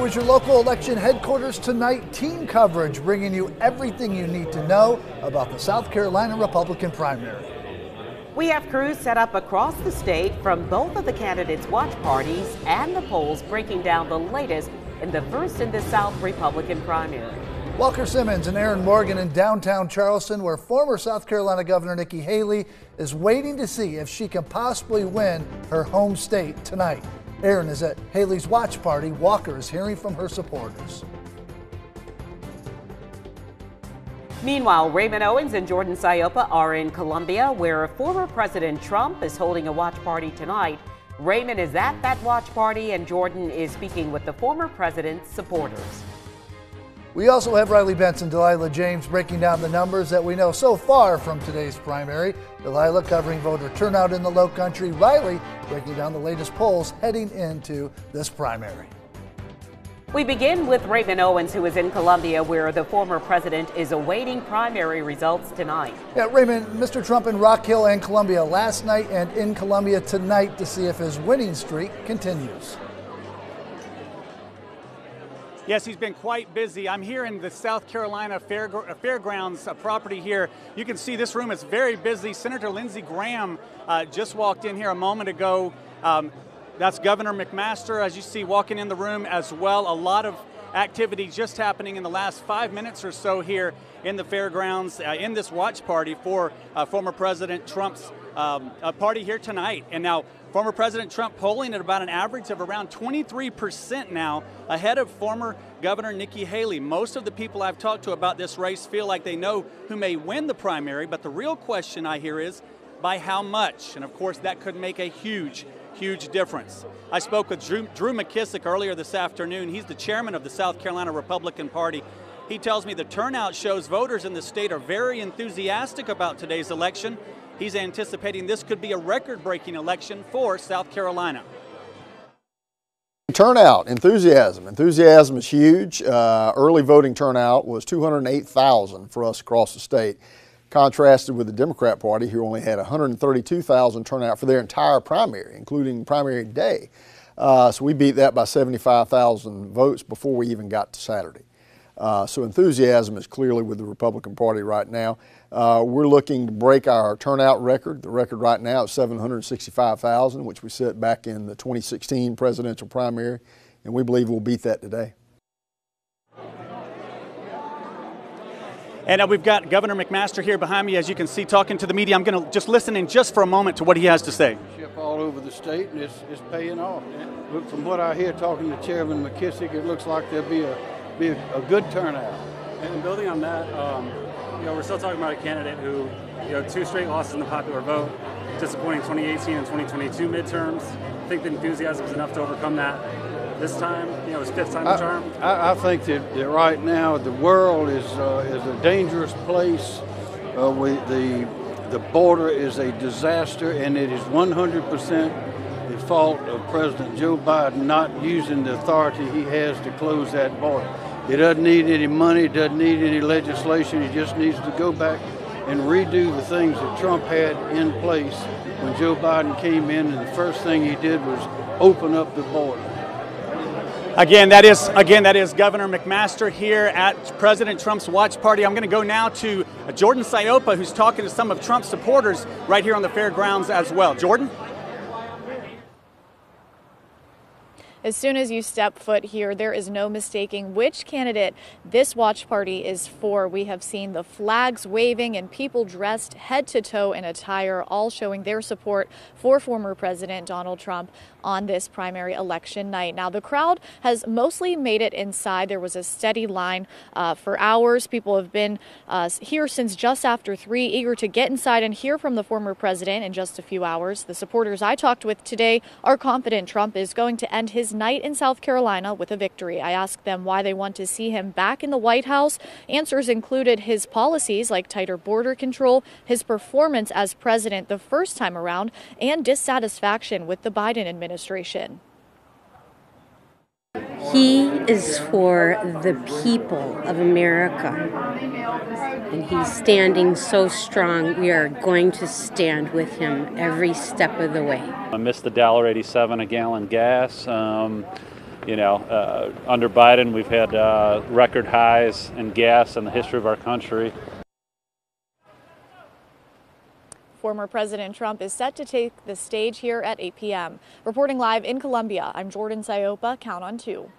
2 is your local election headquarters tonight. Team coverage bringing you everything you need to know about the South Carolina Republican primary. We have crews set up across the state from both of the candidates' watch parties and the polls breaking down the latest in the first in the South Republican primary. Walker Simmons and Aaron Morgan in downtown Charleston, where former South Carolina Governor Nikki Haley is waiting to see if she can possibly win her home state tonight. Aaron is at Haley's watch party. Walker is hearing from her supporters. Meanwhile, Raymond Owens and Jordan Siopa are in Columbia, where former President Trump is holding a watch party tonight. Raymond is at that watch party, and Jordan is speaking with the former president's supporters. We also have Riley Benson, Delilah James breaking down the numbers that we know so far from today's primary. Delilah covering voter turnout in the Low Country. Riley breaking down the latest polls heading into this primary. We begin with Raymond Owens, who is in Columbia, where the former president is awaiting primary results tonight. Yeah, Raymond, Mr. Trump in Rock Hill and Columbia last night and in Columbia tonight to see if his winning streak continues. Yes, he's been quite busy. I'm here in the South Carolina Fairgrounds property here. You can see this room is very busy. Senator Lindsey Graham just walked in here a moment ago. That's Governor McMaster, as you see, walking in the room as well. A lot of activity just happening in the last 5 minutes or so here in the fairgrounds in this watch party for former President Trump's party here tonight. And now former President Trump polling at about an average of around 23% now, ahead of former Governor Nikki Haley. Most of the people I've talked to about this race feel like they know who may win the primary, but the real question I hear is by how much? And of course that could make a huge difference. I spoke with Drew McKissick earlier this afternoon. He's the chairman of the South Carolina Republican Party. He tells me the turnout shows voters in the state are very enthusiastic about today's election. He's anticipating this could be a record-breaking election for South Carolina. Turnout, enthusiasm is huge. Early voting turnout was 208,000 for us across the state, contrasted with the Democrat Party, who only had 132,000 turnout for their entire primary, including primary day. So we beat that by 75,000 votes before we even got to Saturday. So enthusiasm is clearly with the Republican Party right now. We're looking to break our turnout record. The record right now is 765,000, which we set back in the 2016 presidential primary, and we believe we'll beat that today. And we've got Governor McMaster here behind me, as you can see, talking to the media. I'm going to just listen in just for a moment to what he has to say. All over the state, and it's paying off. Look, from what I hear talking to Chairman McKissick, it looks like there'll be a good turnout. And building on that, we're still talking about a candidate who, 2 straight losses in the popular vote, disappointing 2018 and 2022 midterms. I think the enthusiasm is enough to overcome that. This time, his 5th time the charm. I think that right now the world is a dangerous place. The border is a disaster, and it is 100% the fault of President Joe Biden not using the authority he has to close that border. He doesn't need any money, doesn't need any legislation. He just needs to go back and redo the things that Trump had in place when Joe Biden came in, and the first thing he did was open up the border. Again, that is Governor McMaster here at President Trump's watch party. I'm going to go now to Jordan Siopa, who's talking to some of Trump's supporters right here on the fairgrounds as well. Jordan? As soon as you step foot here, there is no mistaking which candidate this watch party is for. We have seen the flags waving and people dressed head to toe in attire, all showing their support for former President Donald Trump on this primary election night. Now, the crowd has mostly made it inside. There was a steady line for hours. People have been here since just after 3, eager to get inside and hear from the former president in just a few hours. The supporters I talked with today are confident Trump is going to end his night in South Carolina with a victory. I asked them why they want to see him back in the White House. Answers included his policies like tighter border control, his performance as president the first time around, and dissatisfaction with the Biden administration. He is for the people of America, and he's standing so strong. We are going to stand with him every step of the way. I missed the $1.87 a gallon gas. Under Biden, we've had record highs in gas in the history of our country. Former President Trump is set to take the stage here at 8 p.m. Reporting live in Columbia, I'm Jordan Sayopa. Count on 2.